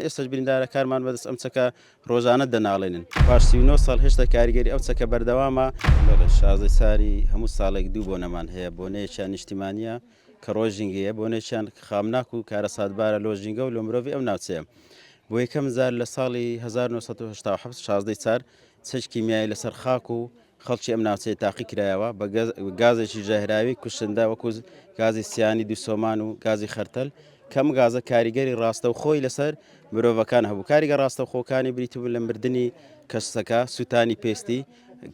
ئێستش بریندارەکانمان بەدەست ئەم چەکە ڕۆژانە دەناڵێنن. پاش 39 ساڵ هێشتا کاریگەری ئەو چەکە بەردەوامە. شازدەی ساری هەموو ساڵێک دوو بۆنەمان هەیە، بۆنەیەکیان نیشتیمانیە کە ڕۆژینگەیە، بۆنێکیان خامناک و کارە ساتبارە لۆژینگە و لە مرۆڤی ئەو ناوچەیە. بۆ یەکەم جار لە ساڵی 1970 شازدەی چار چەش کیمیایی لەسەر خاک و خەڵکی ئەم ناوچەیە تاقی کرایەوە بە گازێکی ژەهراوی کوشندە وەکو گازی سیانی دووسۆمان و گازی خەرتەل. کەم گازە کاریگەری ڕاستەوخۆی لەسەر مرۆڤەکان هەبوو. کاریگە ڕاستەوخۆکانی بریتبوو لە مردنی کەسەکە، سوتانی پێستی.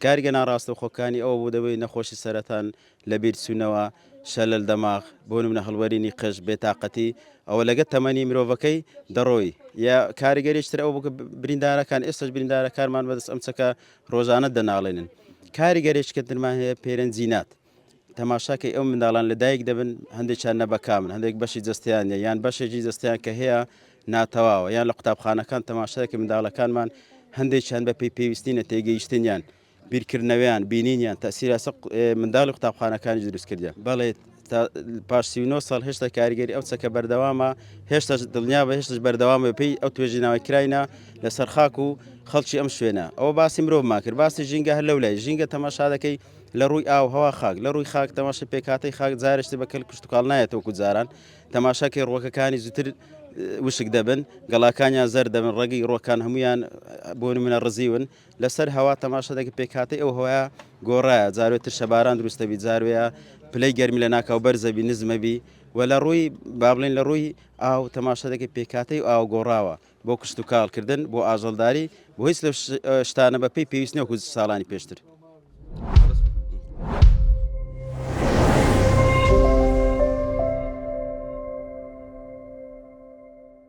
کاریگە ناڕاستەوخۆکانی ئەوە بوو دەبێت نەخۆشی سەرەتان لە بیر چوونەوە، شەلل دەماغ، بۆ نمونە هەڵوەرینی قژ، بێتاقەتی، ئەوە لەگەڵ تەمەنی مرۆڤەکەی دەڕۆی. یا کاریگەریشتر ئەو بوو کە بریندارەکان ئێستش بریندارەکانمان بەدەست ئەم چەکە ڕۆژانە دەناڵێنن. کاریگەرێککەترمان هەیە پێرەنجینات. تەماشاکەی ئەو منداڵان لەدایک دەبن، هەندێکیان نەبەکامن، هەندێک بەشی جەستیانە یان بەشێکی جەستیان کە هەیە ناتەواوە، یان لە قوتابخانەکان تەماشایەکی منداڵەکانمان هەندێکیان بە پێویستینە تێگەیشتنیان، بیرکردنەوەیان، بینینیان تەسیرە منداڵی قوتابخانەکانی دروست کردیان. بەڵێ پاش 39 ساڵ هێشتا کاریگەری ئەو چەکە بەردەوامە، هێشتاش دڵنیا بە هێشتش بەردەوامە پێی ئەو توێژینەوەی کراینە لەسەر خاک و خەڵکی ئەم شوێنە. ئەوە باسی مرۆڤمان کرد، باسی ژینگە هەر لەو لای ژینگە تەماشا دەکەی لە ڕووی ئاو هەوا خاک، لە ڕووی خاک تەماشا پێکاتەی خاک جارشتی بەکەل کشتتوکاڵ نایەت وەکو جاران. تەماشاکەی ڕووەکەکانی زووتر وشک دەبن، گەڵاکانیان زەر دەبن، ڕێگەی ڕۆکان هەمویان بۆ نمونە ڕزیون. لەسەر هەوا تەماشا دەکە پێکاتەی ئەو هەوایە گۆڕایە، جارێتتر شەباران دروستەبی، جاروەیە پلەی گەرمی لە ناکاو بەرزەبی نزمەبی و لە ڕووی با بڵێن لە ڕووی ئاو تەماشا دەکە پێکاتەی ئاو گۆڕاوە بۆ کشتتوکاڵکردن، بۆ ئاژەڵداری، بۆ هیچ لە شتانە بەپێی پێویستنی وەکو ساڵانی پێشتر.